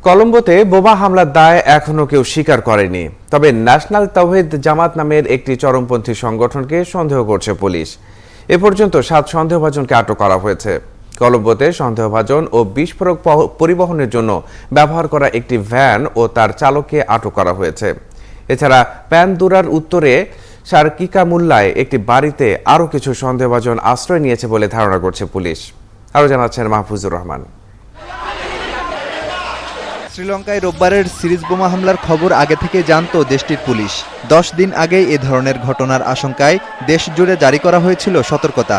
কলম্বোতে বোমা হামলার দায় এখনো কেউ স্বীকার করেনি। তবে ন্যাশনাল তাওহিদ জামাত নামের একটি চরমপন্থী সংগঠনকে সন্দেহ করছে পুলিশ। এ পর্যন্ত 7 সন্দেহভাজনকে আটক করা হয়েছে। কলম্বোতে সন্দেহভাজন ও বিস্ফোরক পরিবহনের জন্য ব্যবহার করা একটি ভ্যান ও তার চালককে আটক করা হয়েছে। এছাড়া প্যানদুরার উত্তরে সারকিকামুল্লায় একটি বাড়িতে আরও কিছু সন্দেহভাজন আশ্রয় নিয়েছে বলে ধারণা করছে পুলিশ। আরও জানাচ্ছেন মাহফুজুর রহমান। শ্রীলঙ্কায় রোববারের সিরিজ বোমা হামলার খবর আগে থেকে জানত দেশটির পুলিশ। 10 দিন আগেই এ ধরনের ঘটনার আশঙ্কায় দেশ জুড়ে জারি করা হয়েছিল সতর্কতা।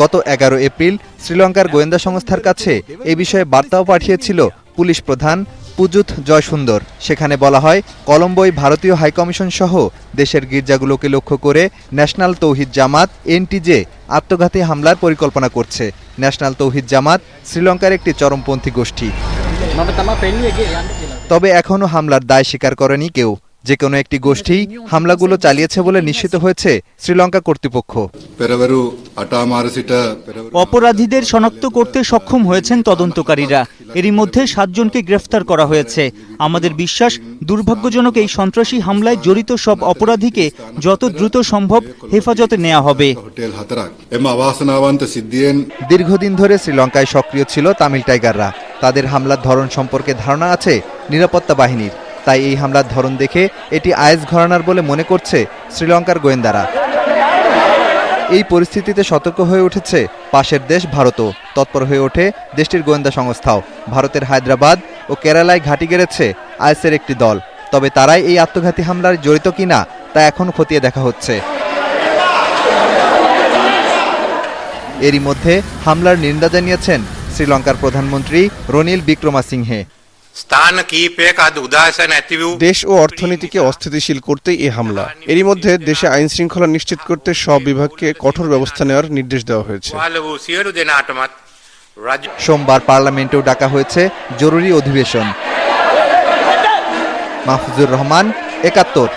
গত 11 এপ্রিল শ্রীলঙ্কার গোয়েন্দা সংস্থার কাছে এ বিষয়ে বার্তাও পাঠিয়েছিল পুলিশ প্রধান পুজুথ জয়সুন্দর। সেখানে বলা হয়, কলম্বোয় ভারতীয় হাইকমিশন সহ দেশের গির্জাগুলোকে লক্ষ্য করে ন্যাশনাল তৌহিদ জামাত এনটিজে আত্মঘাতী হামলার পরিকল্পনা করছে। ন্যাশনাল তৌহিদ জামাত শ্রীলঙ্কার একটি চরমপন্থী গোষ্ঠী। তবে এখনও হামলার দায় স্বীকার করেনি কেউ। যে কোনো একটি গোষ্ঠী হামলাগুলো চালিয়েছে বলে নিশ্চিত হয়েছে শ্রীলঙ্কা কর্তৃপক্ষ। অপরাধীদের শনাক্ত করতে সক্ষম হয়েছেন তদন্তকারীরা। এরই মধ্যে 7 জনকে গ্রেফতার করা হয়েছে। আমাদের বিশ্বাস, দুর্ভাগ্যজনক এই সন্ত্রাসী হামলায় জড়িত সব অপরাধীকে যত দ্রুত সম্ভব হেফাজতে নেওয়া হবে। দীর্ঘদিন ধরে শ্রীলঙ্কায় সক্রিয় ছিল তামিল টাইগাররা। তাদের হামলার ধরন সম্পর্কে ধারণা আছে নিরাপত্তা বাহিনীর। তাই এই হামলার ধরন দেখে এটি আইএস ঘরানার বলে মনে করছে শ্রীলঙ্কার গোয়েন্দারা। এই পরিস্থিতিতে সতর্ক হয়ে উঠেছে পাশের দেশ ভারতও। তৎপর হয়ে ওঠে দেশটির গোয়েন্দা সংস্থাও। ভারতের হায়দ্রাবাদ ও কেরালায় ঘাঁটি গেড়েছে আইএসের একটি দল। তবে তারাই এই আত্মঘাতী হামলায় জড়িত কিনা তা এখন খতিয়ে দেখা হচ্ছে। এরই মধ্যে হামলার নিন্দা জানিয়েছেন শ্রীলঙ্কার প্রধানমন্ত্রী রনিল বিক্রমাসিংহে। দেশ ও অর্থনীতিকে অস্থিতিশীল করতেই এই হামলা। এরই মধ্যে দেশে আইন শৃঙ্খলা নিশ্চিত করতে সব বিভাগকে কঠোর ব্যবস্থা নেওয়ার নির্দেশ দেওয়া হয়েছে। সোমবার পার্লামেন্টেও ডাকা হয়েছে জরুরি অধিবেশন। মাহফুজুর রহমান, ৭১।